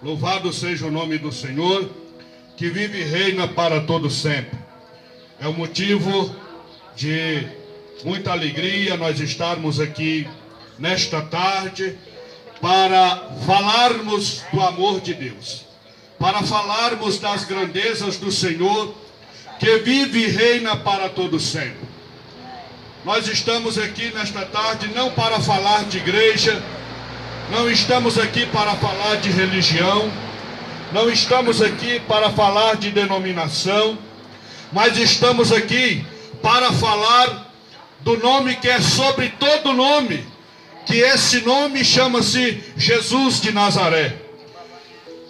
Louvado seja o nome do Senhor, que vive e reina para todo sempre. É um motivo de muita alegria nós estarmos aqui nesta tarde para falarmos do amor de Deus, para falarmos das grandezas do Senhor, que vive e reina para todo sempre. Nós estamos aqui nesta tarde não para falar de igreja, não estamos aqui para falar de religião, não estamos aqui para falar de denominação, mas estamos aqui para falar do nome que é sobre todo nome, que esse nome chama-se Jesus de Nazaré.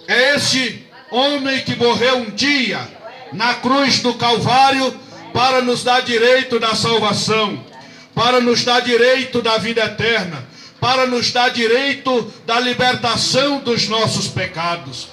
É esse homem que morreu um dia na cruz do Calvário para nos dar direito da salvação, para nos dar direito da vida eterna, para nos dar direito da libertação dos nossos pecados.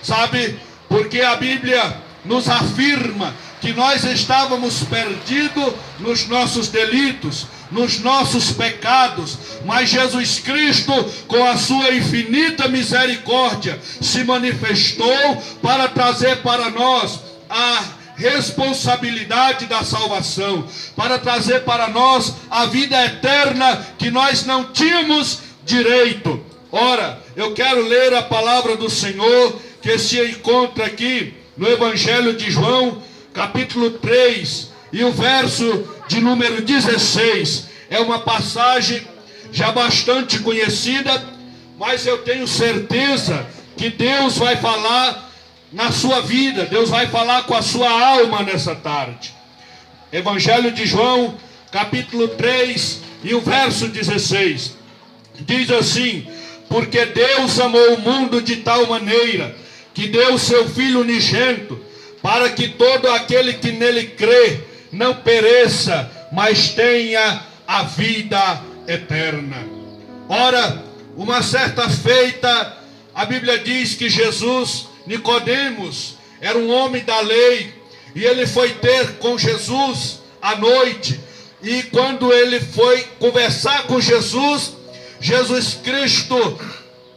Sabe, porque a Bíblia nos afirma que nós estávamos perdidos nos nossos delitos, nos nossos pecados, mas Jesus Cristo, com a sua infinita misericórdia, se manifestou para trazer para nós a responsabilidade da salvação, para trazer para nós a vida eterna que nós não tínhamos direito. Ora, eu quero ler a palavra do Senhor que se encontra aqui no Evangelho de João, capítulo 3, e o verso de número 16. É uma passagem já bastante conhecida, mas eu tenho certeza que Deus vai falar na sua vida, Deus vai falar com a sua alma nessa tarde. Evangelho de João, capítulo 3, e o verso 16. Diz assim: porque Deus amou o mundo de tal maneira, que deu o seu Filho unigênito, para que todo aquele que nele crê, não pereça, mas tenha a vida eterna. Ora, uma certa feita, a Bíblia diz que Nicodemos era um homem da lei, e ele foi ter com Jesus à noite, e quando ele foi conversar com Jesus, Jesus Cristo,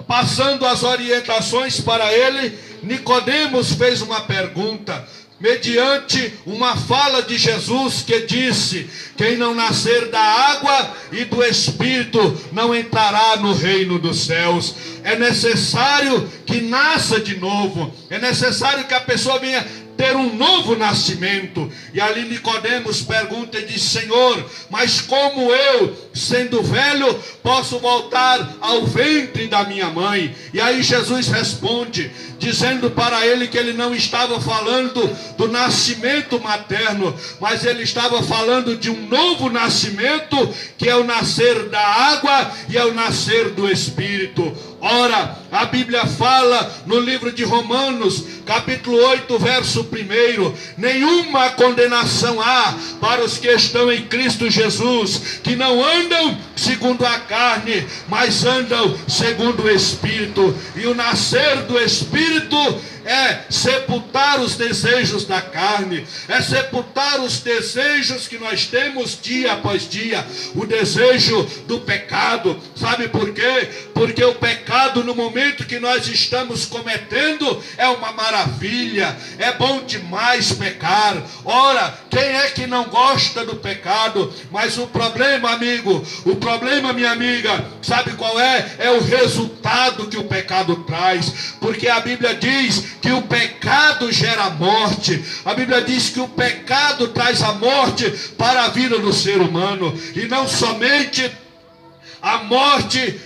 passando as orientações para ele, Nicodemos fez uma pergunta, mediante uma fala de Jesus que disse: quem não nascer da água e do Espírito não entrará no reino dos céus. É necessário que nasça de novo, é necessário que a pessoa venha ter um novo nascimento. E ali Nicodemos pergunta e diz: Senhor, mas como eu, sendo velho, posso voltar ao ventre da minha mãe? E aí Jesus responde, dizendo para ele que ele não estava falando do nascimento materno, mas ele estava falando de um novo nascimento, que é o nascer da água e é o nascer do Espírito. Ora, a Bíblia fala no livro de Romanos, capítulo 8, verso 1: nenhuma condenação há para os que estão em Cristo Jesus, que não andam segundo a carne, mas andam segundo o Espírito. E o nascer do Espírito é sepultar os desejos da carne, é sepultar os desejos que nós temos dia após dia, o desejo do pecado. Sabe por quê? Porque o pecado, no momento que nós estamos cometendo, é uma maravilha, é bom demais pecar. Ora, quem é que não gosta do pecado? Mas o problema, amigo, o problema, minha amiga, sabe qual é? É o resultado que o pecado traz, porque a Bíblia diz que o pecado gera morte. A Bíblia diz que o pecado traz a morte para a vida do ser humano, e não somente a morte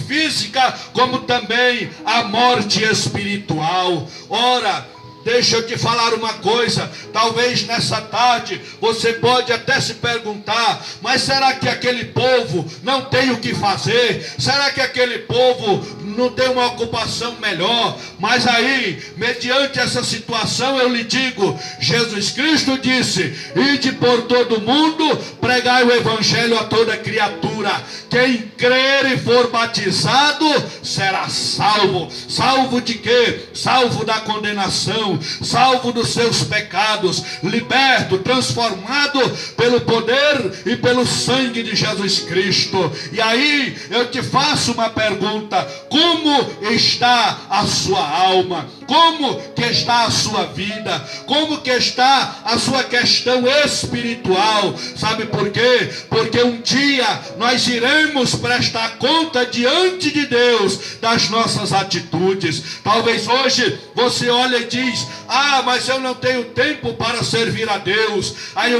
física, como também a morte espiritual. Ora, deixa eu te falar uma coisa, talvez nessa tarde você pode até se perguntar: mas será que aquele povo não tem o que fazer? Será que aquele povo não tem uma ocupação melhor? Mas aí, mediante essa situação, eu lhe digo, Jesus Cristo disse: ide por todo mundo, pregai o evangelho a toda criatura. Quem crer e for batizado será salvo. Salvo de quê? Salvo da condenação. condenação, salvo dos seus pecados, liberto, transformado pelo poder e pelo sangue de Jesus Cristo. E aí eu te faço uma pergunta: como está a sua alma? Como que está a sua vida? Como que está a sua questão espiritual? Sabe por quê? Porque um dia nós iremos prestar conta diante de Deus das nossas atitudes. Talvez hoje você olha e diz: ah, mas eu não tenho tempo para servir a Deus. Aí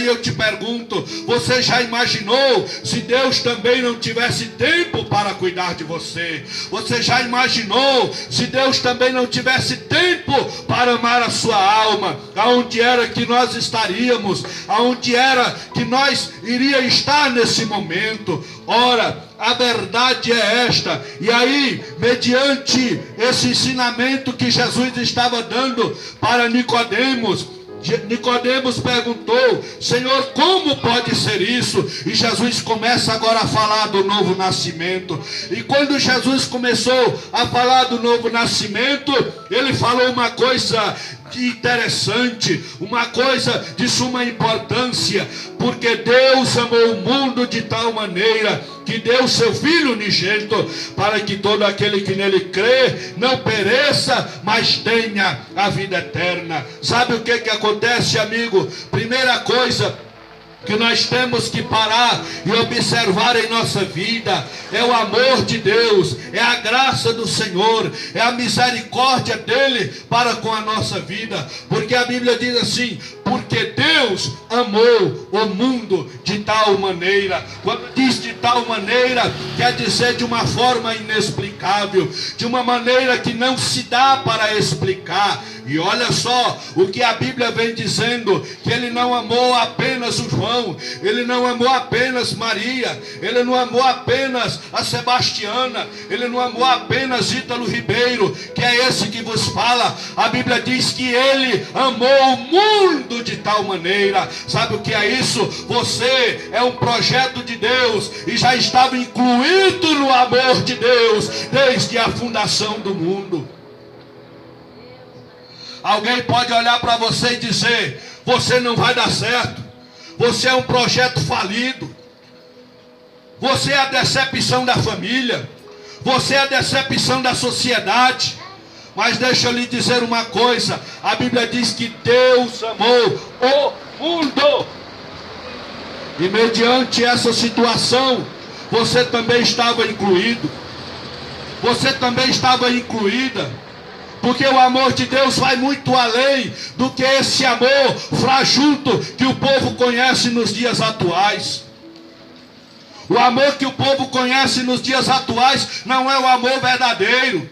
eu te pergunto: você já imaginou se Deus também não tivesse tempo para cuidar de você? Você já imaginou se Deus também não tivesse tempo para amar a sua alma? Aonde era que nós estaríamos? Aonde era que nós iria estar nesse momento? Ora, a verdade é esta. E aí, mediante esse ensinamento que Jesus estava dando para Nicodemos, Nicodemos perguntou: Senhor, como pode ser isso? E Jesus começa agora a falar do novo nascimento. E quando Jesus começou a falar do novo nascimento, ele falou uma coisa interessante, uma coisa de suma importância, porque Deus amou o mundo de tal maneira que deu seu Filho unigênito, para que todo aquele que nele crê não pereça, mas tenha a vida eterna. Sabe o que acontece, amigo? Primeira coisa que nós temos que parar e observar em nossa vida é o amor de Deus, é a graça do Senhor, é a misericórdia dele para com a nossa vida. Porque a Bíblia diz assim: porque Deus amou o mundo de tal maneira. Quando diz de tal maneira, quer dizer de uma forma inexplicável, de uma maneira que não se dá para explicar. E olha só o que a Bíblia vem dizendo: que ele não amou apenas o João, ele não amou apenas Maria, ele não amou apenas a Sebastiana, ele não amou apenas Ítalo Ribeiro, que é esse que vos fala. A Bíblia diz que ele amou o mundo de tal maneira. Sabe o que é isso? Você é um projeto de Deus e já estava incluído no amor de Deus desde a fundação do mundo. Alguém pode olhar para você e dizer: você não vai dar certo, você é um projeto falido, você é a decepção da família, você é a decepção da sociedade. Mas deixa eu lhe dizer uma coisa: a Bíblia diz que Deus amou o mundo, e mediante essa situação você também estava incluído, você também estava incluída. Porque o amor de Deus vai muito além do que esse amor fajuto que o povo conhece nos dias atuais. O amor que o povo conhece nos dias atuais não é o amor verdadeiro,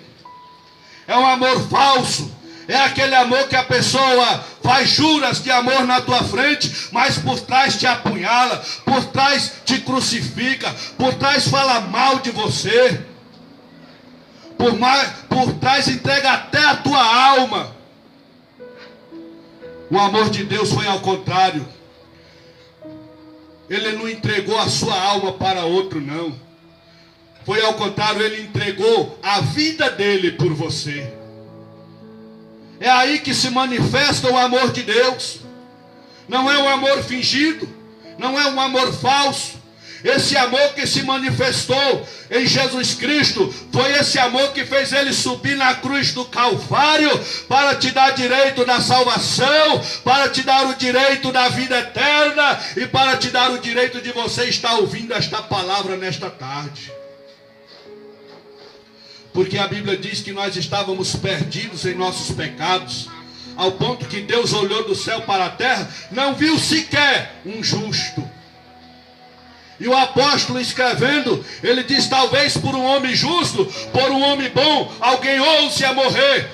é um amor falso. É aquele amor que a pessoa faz juras de amor na tua frente, mas por trás te apunhala, por trás te crucifica, por trás fala mal de você, por trás entrega até a tua alma. O amor de Deus foi ao contrário. Ele não entregou a sua alma para outro, não. Foi ao contrário, ele entregou a vida dele por você. É aí que se manifesta o amor de Deus. Não é um amor fingido, não é um amor falso. Esse amor que se manifestou em Jesus Cristo foi esse amor que fez ele subir na cruz do Calvário para te dar direito da salvação, para te dar o direito da vida eterna e para te dar o direito de você estar ouvindo esta palavra nesta tarde. Porque a Bíblia diz que nós estávamos perdidos em nossos pecados, ao ponto que Deus olhou do céu para a terra, não viu sequer um justo. E o apóstolo escrevendo, ele diz: talvez por um homem justo, por um homem bom, alguém ouse a morrer.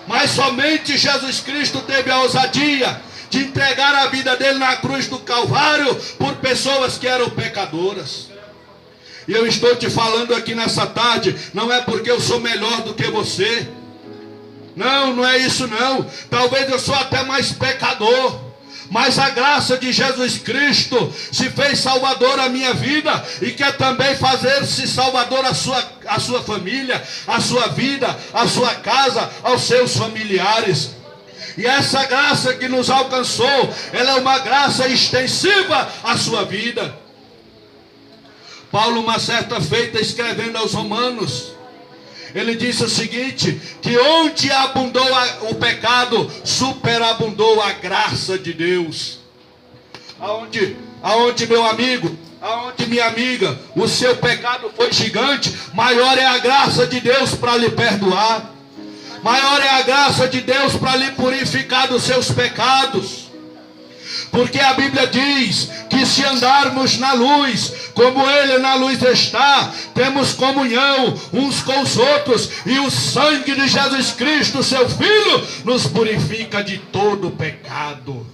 Mas somente Jesus Cristo teve a ousadia de entregar a vida dele na cruz do Calvário por pessoas que eram pecadoras. E eu estou te falando aqui nessa tarde, não é porque eu sou melhor do que você. Não, não é isso não. Talvez eu sou até mais pecador. Mas a graça de Jesus Cristo se fez salvador à minha vida e quer também fazer-se salvador à sua família, à sua vida, à sua casa, aos seus familiares. E essa graça que nos alcançou, ela é uma graça extensiva à sua vida. Paulo, uma certa feita, escrevendo aos Romanos, ele disse o seguinte, que onde abundou o pecado, superabundou a graça de Deus. Aonde meu amigo, aonde minha amiga, o seu pecado foi gigante, maior é a graça de Deus para lhe perdoar. Maior é a graça de Deus para lhe purificar dos seus pecados. Porque a Bíblia diz que se andarmos na luz, como Ele na luz está, temos comunhão uns com os outros, e o sangue de Jesus Cristo, seu Filho, nos purifica de todo pecado.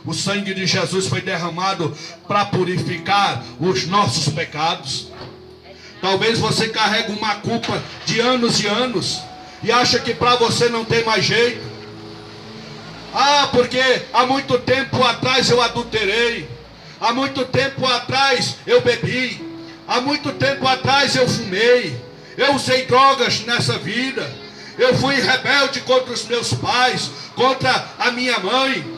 O sangue de Jesus foi derramado para purificar os nossos pecados. Talvez você carregue uma culpa de anos e anos, e acha que para você não tem mais jeito. Ah, porque há muito tempo atrás eu adulterei, há muito tempo atrás eu bebi, há muito tempo atrás eu fumei, eu usei drogas nessa vida, eu fui rebelde contra os meus pais, contra a minha mãe.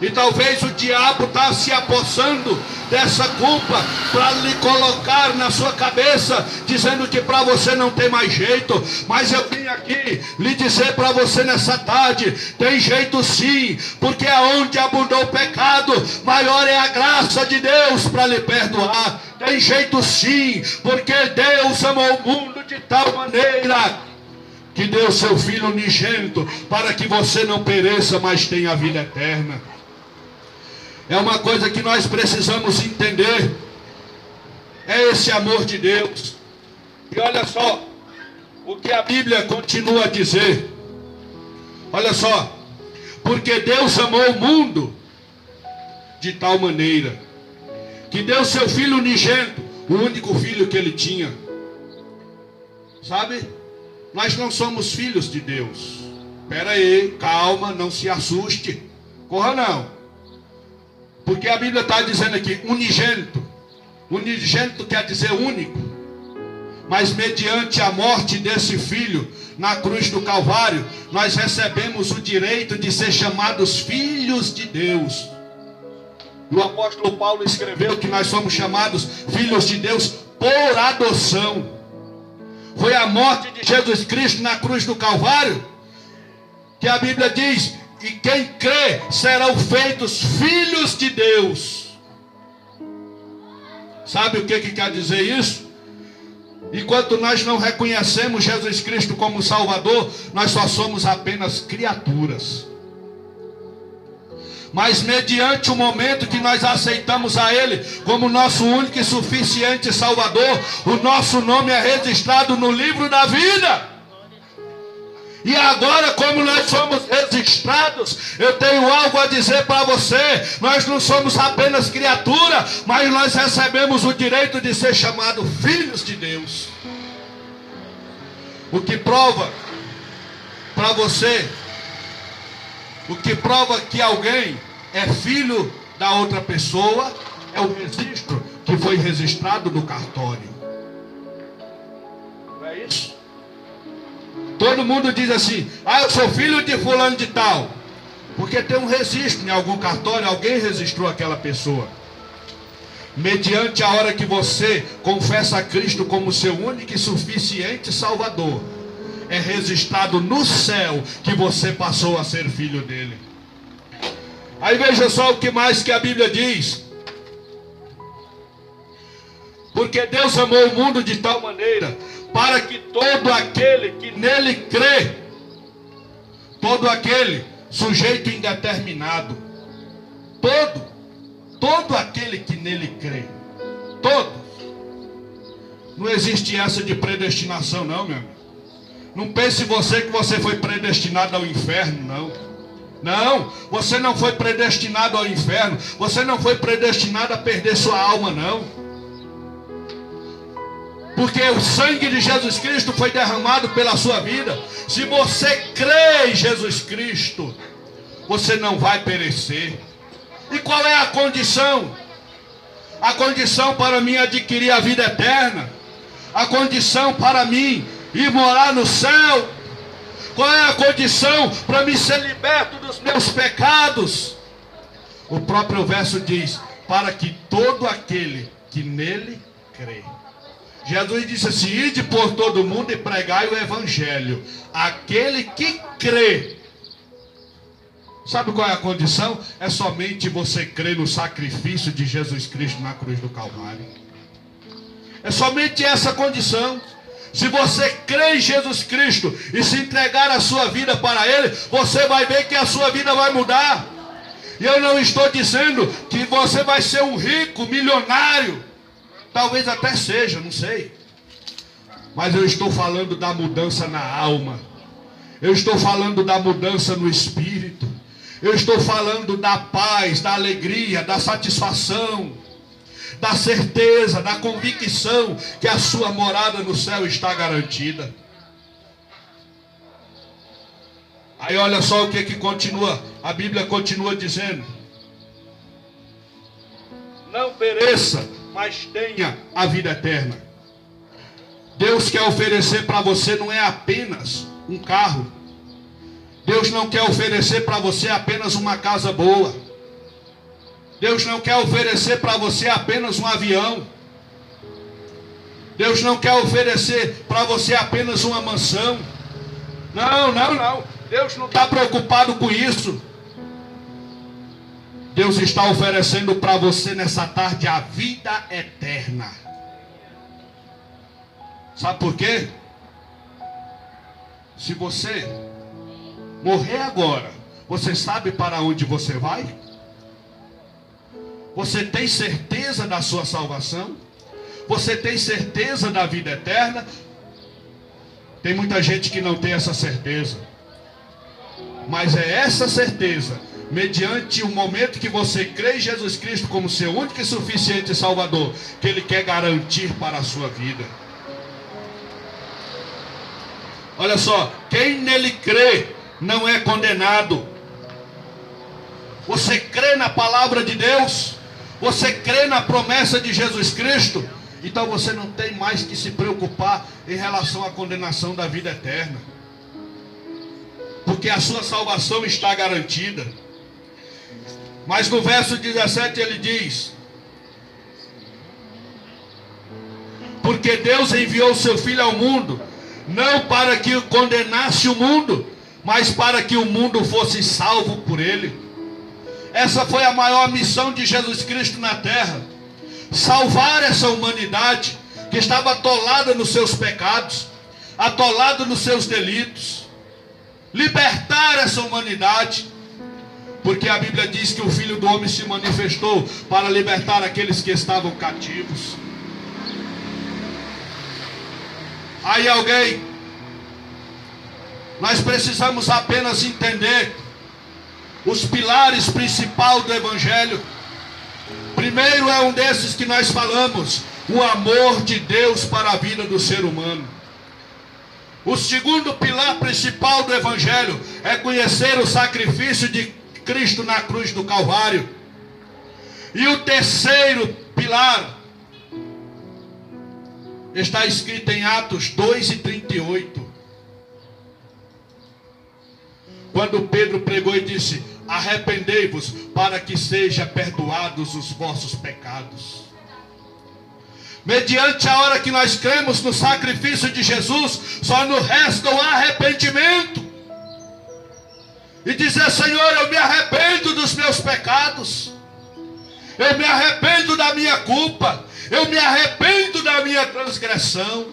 E talvez o diabo está se apossando dessa culpa para lhe colocar na sua cabeça, dizendo que para você não tem mais jeito. Mas eu vim aqui lhe dizer para você nessa tarde, tem jeito sim, porque aonde abundou o pecado, maior é a graça de Deus para lhe perdoar. Tem jeito sim, porque Deus amou o mundo de tal maneira que deu seu Filho unigênito para que você não pereça, mas tenha a vida eterna. É uma coisa que nós precisamos entender. É esse amor de Deus. E olha só o que a Bíblia continua a dizer. Olha só. Porque Deus amou o mundo de tal maneira que deu seu Filho unigênito, o único filho que ele tinha. Sabe? Nós não somos filhos de Deus. Espera aí, calma, não se assuste. Corra não. Porque a Bíblia está dizendo aqui, unigênito. Unigênito quer dizer único. Mas mediante a morte desse filho na cruz do Calvário, nós recebemos o direito de ser chamados filhos de Deus. O apóstolo Paulo escreveu que nós somos chamados filhos de Deus por adoção. Foi a morte de Jesus Cristo na cruz do Calvário que a Bíblia diz: e quem crê serão feitos filhos de Deus. Sabe o que quer dizer isso? Enquanto nós não reconhecemos Jesus Cristo como Salvador, nós só somos apenas criaturas. Mas mediante o momento que nós aceitamos a Ele como nosso único e suficiente Salvador, o nosso nome é registrado no livro da vida. E agora, como nós somos registrados, eu tenho algo a dizer para você. Nós não somos apenas criatura, mas nós recebemos o direito de ser chamados filhos de Deus. O que prova para você, o que prova que alguém é filho da outra pessoa, é o registro que foi registrado no cartório. Não é isso? Todo mundo diz assim: ah, eu sou filho de fulano de tal. Porque tem um registro em algum cartório, alguém registrou aquela pessoa. Mediante a hora que você confessa a Cristo como seu único e suficiente Salvador, é registrado no céu que você passou a ser filho dele. Aí veja só o que mais que a Bíblia diz. Porque Deus amou o mundo de tal maneira, para que todo aquele que nele crê, todo aquele, sujeito indeterminado, todo aquele que nele crê, todos, não existe essa de predestinação não, meu amigo. Não pense você que você foi predestinado ao inferno, não. Não, você não foi predestinado ao inferno, você não foi predestinado a perder sua alma, não. Porque o sangue de Jesus Cristo foi derramado pela sua vida. Se você crê em Jesus Cristo, Você não vai perecer. E qual é a condição? A condição para mim adquirir a vida eterna. A condição para mim ir morar no céu. Qual é a condição para mim ser liberto dos meus pecados? O próprio verso diz: para que todo aquele que nele crê. Jesus disse assim: ide por todo mundo e pregai o evangelho. Aquele que crê. Sabe qual é a condição? É somente você crer no sacrifício de Jesus Cristo na cruz do Calvário. É somente essa condição. Se você crê em Jesus Cristo e se entregar a sua vida para Ele, você vai ver que a sua vida vai mudar. E eu não estou dizendo que você vai ser um rico, milionário. Talvez até seja, não sei. Mas eu estou falando da mudança na alma. Eu estou falando da mudança no espírito. Eu estou falando da paz, da alegria, da satisfação, da certeza, da convicção que a sua morada no céu está garantida. Aí olha só o que continua, a Bíblia continua dizendo: não pereça, mas tenha a vida eterna. Deus quer oferecer para você não é apenas um carro. Deus não quer oferecer para você apenas uma casa boa. Deus não quer oferecer para você apenas um avião. Deus não quer oferecer para você apenas uma mansão. Não. Deus não está preocupado com isso. Deus está oferecendo para você nessa tarde a vida eterna. Sabe por quê? Se você morrer agora, você sabe para onde você vai? Você tem certeza da sua salvação? Você tem certeza da vida eterna? Tem muita gente que não tem essa certeza. Mas é essa certeza, mediante o momento que você crê em Jesus Cristo como seu único e suficiente Salvador, que Ele quer garantir para a sua vida. Olha só, quem nele crê não é condenado. Você crê na palavra de Deus? Você crê na promessa de Jesus Cristo? Então você não tem mais que se preocupar em relação à condenação da vida eterna, porque a sua salvação está garantida. Mas no verso 17 ele diz: porque Deus enviou o seu Filho ao mundo, não para que condenasse o mundo, mas para que o mundo fosse salvo por ele. Essa foi a maior missão de Jesus Cristo na terra: salvar essa humanidade que estava atolada nos seus pecados, atolada nos seus delitos. Libertar essa humanidade, porque a Bíblia diz que o Filho do Homem se manifestou para libertar aqueles que estavam cativos. Aí nós precisamos apenas entender os pilares principais do Evangelho. Primeiro é um desses que nós falamos: o amor de Deus para a vida do ser humano. O segundo pilar principal do Evangelho é conhecer o sacrifício de Cristo na cruz do Calvário. E o terceiro pilar está escrito em Atos 2:38. Quando Pedro pregou e disse: arrependei-vos para que sejam perdoados os vossos pecados. Mediante a hora que nós cremos no sacrifício de Jesus, só nos resta o arrependimento. E dizer: Senhor, eu me arrependo dos meus pecados. Eu me arrependo da minha culpa. Eu me arrependo da minha transgressão.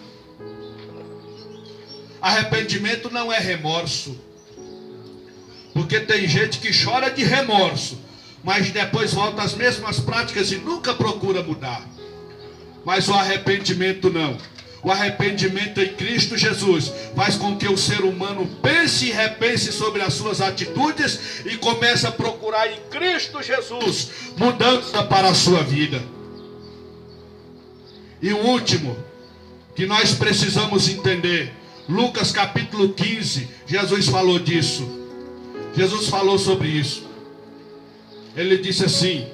Arrependimento não é remorso. Porque tem gente que chora de remorso, mas depois volta às mesmas práticas e nunca procura mudar. Mas o arrependimento não. O arrependimento em Cristo Jesus faz com que o ser humano pense e repense sobre as suas atitudes e comece a procurar em Cristo Jesus mudança para a sua vida. E o último que nós precisamos entender, Lucas capítulo 15, Jesus falou disso. Jesus falou sobre isso. Ele disse assim,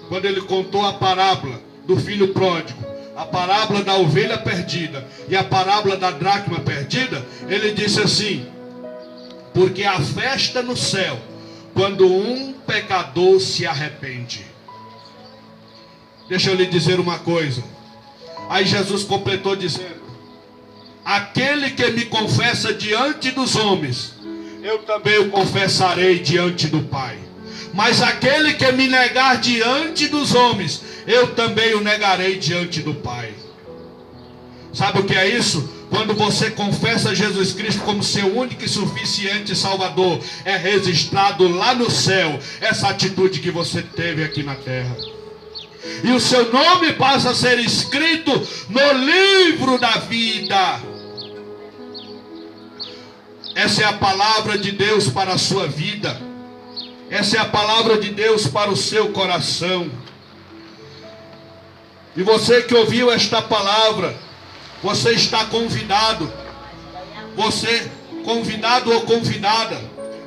quando ele contou a parábola do filho pródigo, a parábola da ovelha perdida e a parábola da dracma perdida, ele disse assim: porque há festa no céu quando um pecador se arrepende. Deixa eu lhe dizer uma coisa. Aí Jesus completou dizendo: aquele que me confessa diante dos homens, eu também o confessarei diante do Pai. Mas aquele que me negar diante dos homens, eu também o negarei diante do Pai. Sabe o que é isso? Quando você confessa Jesus Cristo como seu único e suficiente Salvador, é registrado lá no céu essa atitude que você teve aqui na terra. E o seu nome passa a ser escrito no livro da vida. Essa é a palavra de Deus para a sua vida. Essa é a palavra de Deus para o seu coração. E você que ouviu esta palavra, você está convidado. Você convidado ou convidada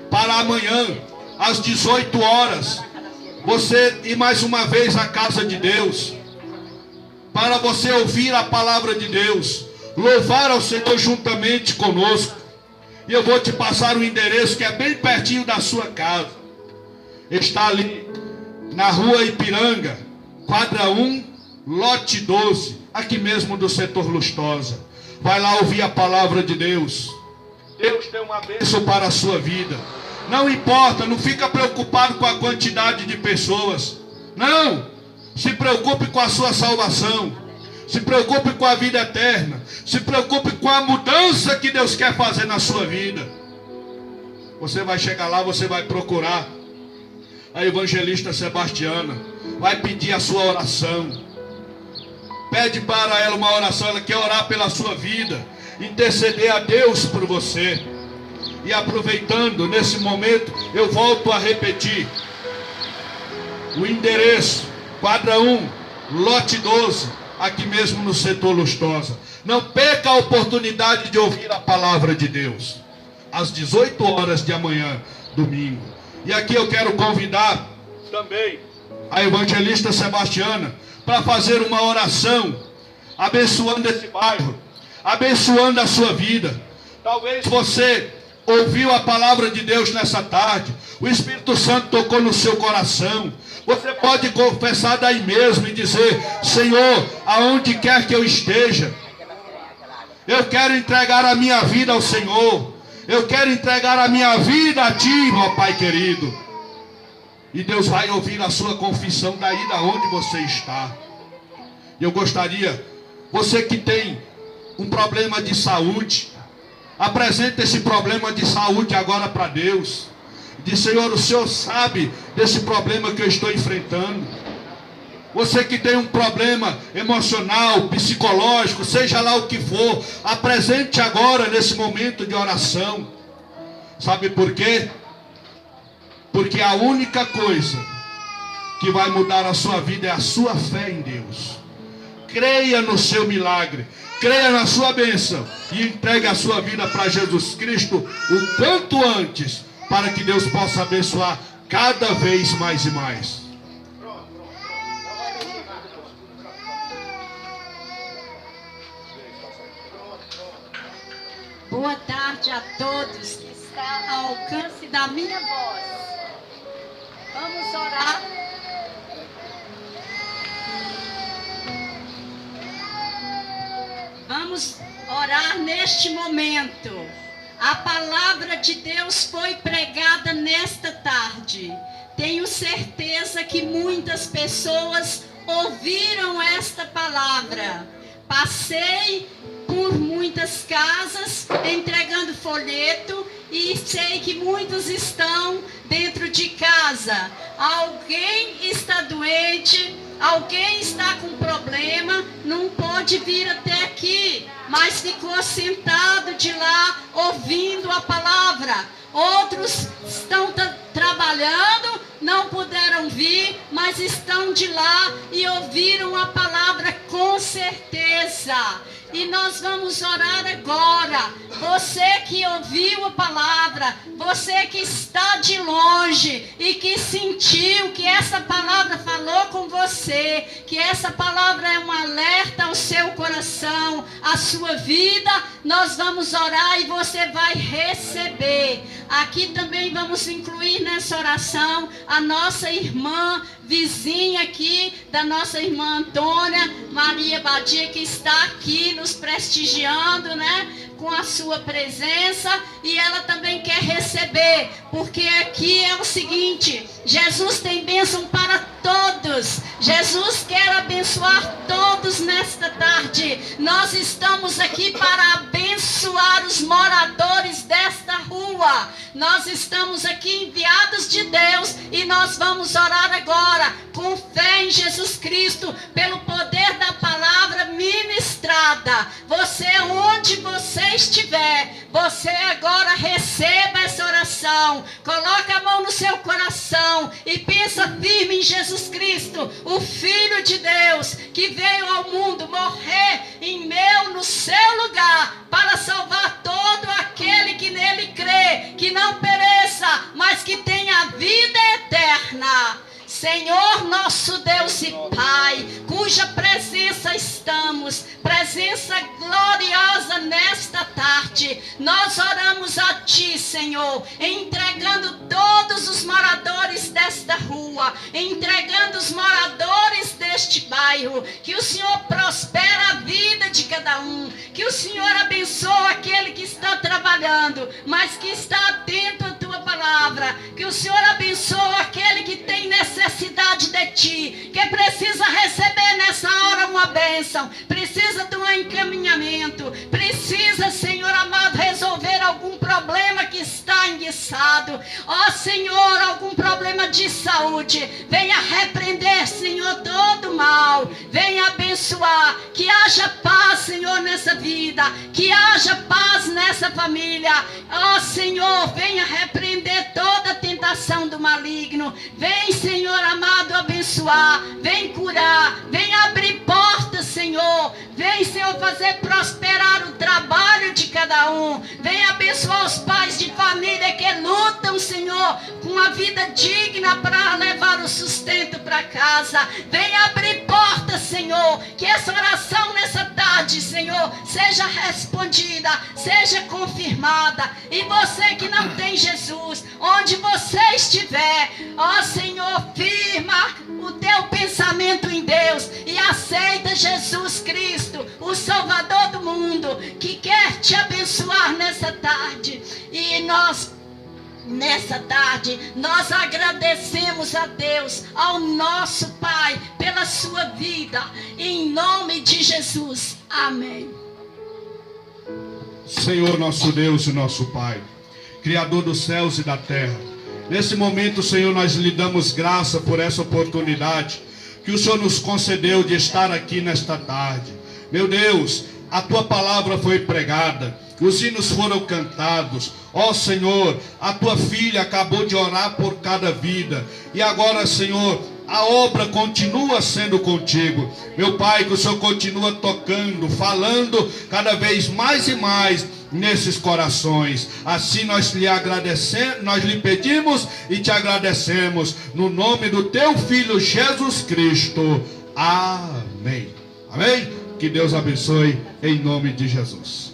para amanhã, às 18 horas, você ir mais uma vez à casa de Deus, para você ouvir a palavra de Deus, louvar ao Senhor juntamente conosco. E eu vou te passar o endereço que é bem pertinho da sua casa. Está ali na rua Ipiranga, quadra 1, lote 12, aqui mesmo do setor Lustosa. Vai lá ouvir a palavra de Deus. Deus tem uma bênção para a sua vida. Não importa, não fica preocupado com a quantidade de pessoas. Não, se preocupe com a sua salvação. Se preocupe com a vida eterna. Se preocupe com a mudança que Deus quer fazer na sua vida. Você vai chegar lá, você vai procurar a evangelista Sebastiana, vai pedir a sua oração. Pede para ela uma oração. Ela quer orar pela sua vida, interceder a Deus por você. E aproveitando nesse momento, eu volto a repetir o endereço: quadra 1, lote 12, aqui mesmo no setor Lustosa. Não perca a oportunidade de ouvir a palavra de Deus, às 18 horas de amanhã, domingo. E aqui eu quero convidar também a evangelista Sebastiana para fazer uma oração, abençoando esse bairro, abençoando a sua vida. Talvez você ouviu a palavra de Deus nessa tarde, o Espírito Santo tocou no seu coração. Você pode confessar daí mesmo e dizer: Senhor, aonde quer que eu esteja, eu quero entregar a minha vida ao Senhor. Eu quero entregar a minha vida a Ti, ó Pai querido. E Deus vai ouvir a sua confissão daí da onde você está. Eu gostaria, você que tem um problema de saúde, apresenta esse problema de saúde agora para Deus. Diz: Senhor, o Senhor sabe desse problema que eu estou enfrentando. Você que tem um problema emocional, psicológico, seja lá o que for, apresente agora nesse momento de oração. Sabe por quê? Porque a única coisa que vai mudar a sua vida é a sua fé em Deus. Creia no seu milagre, creia na sua bênção e entregue a sua vida para Jesus Cristo o quanto antes, para que Deus possa abençoar cada vez mais e mais. Boa tarde a todos que estão ao alcance da minha voz. Vamos orar. Vamos orar neste momento. A palavra de Deus foi pregada nesta tarde. Tenho certeza que muitas pessoas ouviram esta palavra. Passei por muitas casas entregando folheto e sei que muitos estão dentro de casa. Alguém está doente, alguém está com problema, não pode vir até aqui, mas ficou sentado de lá ouvindo a palavra. Outros estão trabalhando, não puderam vir, mas estão de lá e ouviram a palavra com Com certeza. E nós vamos orar agora. Você que ouviu a palavra, você que está de longe e que sentiu que essa palavra falou com você, que essa palavra é um alerta ao seu coração, à sua vida, nós vamos orar e você vai receber. Aqui também vamos incluir nessa oração a nossa irmã vizinha aqui, da nossa irmã Antônia Maria Badia, que está aqui nos prestigiando, né? Com a sua presença, e ela também quer receber, porque aqui é o seguinte: Jesus tem bênção para todos. Jesus quer abençoar todos nesta tarde. Nós estamos aqui para abençoar os moradores desta rua. Nós estamos aqui enviados de Deus e nós vamos orar agora com fé em Jesus Cristo, pelo poder da palavra ministrada. Você, onde você estiver, você agora receba essa oração. Coloca a mão no seu coração e pensa firme em Jesus Cristo, o Filho de Deus, que veio ao mundo morrer no seu lugar, para salvar todo aquele que nele crê, que não pereça, mas que tenha vida eterna. Senhor nosso Deus e Pai, cuja presença estamos, presença gloriosa nesta tarde, nós oramos a Ti, Senhor, entregando todos os moradores desta rua, entregando os moradores deste bairro, que o Senhor prospera a vida de cada um, que o Senhor abençoe aquele que está trabalhando, mas que está atento à Tua palavra, que o Senhor abençoe aquele que tem necessidade de Ti, que precisa receber nessa hora uma bênção, precisa de um encaminhamento, precisa, Senhor amado, resolver algum problema que está enguiçado. Ó Senhor, algum problema de saúde, venha repreender, Senhor, todo mal, venha abençoar, que haja paz, Senhor, nessa vida, que haja paz nessa família. Ó Senhor, venha repreender toda tentação do maligno. Vem, Senhor amado, abençoar, vem curar, vem abrir portas, Senhor. Vem, Senhor, fazer prosperar o trabalho de cada um. Vem abençoar os pais de família que lutam, Senhor, com a vida digna para levar o sustento para casa. Vem abrir portas, Senhor, que essa oração nessa tarde, Senhor, seja respondida, seja confirmada. E você que não tem Jesus, onde você estiver, ó Senhor, firma o teu pensamento em Deus e aceita Jesus Cristo, o Salvador do mundo, que quer te abençoar nessa tarde. E nessa tarde, nós agradecemos a Deus, ao nosso Pai, pela sua vida, em nome de Jesus. Amém. Senhor nosso Deus e nosso Pai, Criador dos céus e da terra, nesse momento, Senhor, nós lhe damos graça por essa oportunidade que o Senhor nos concedeu de estar aqui nesta tarde. Meu Deus, a Tua palavra foi pregada, os hinos foram cantados. Ó Senhor, a Tua filha acabou de orar por cada vida. E agora, Senhor, a obra continua sendo contigo. Meu Pai, que o Senhor continua tocando, falando cada vez mais e mais nesses corações. Assim nós lhe agradecemos, nós lhe pedimos e te agradecemos, no nome do Teu Filho Jesus Cristo. Amém. Amém? Que Deus abençoe em nome de Jesus.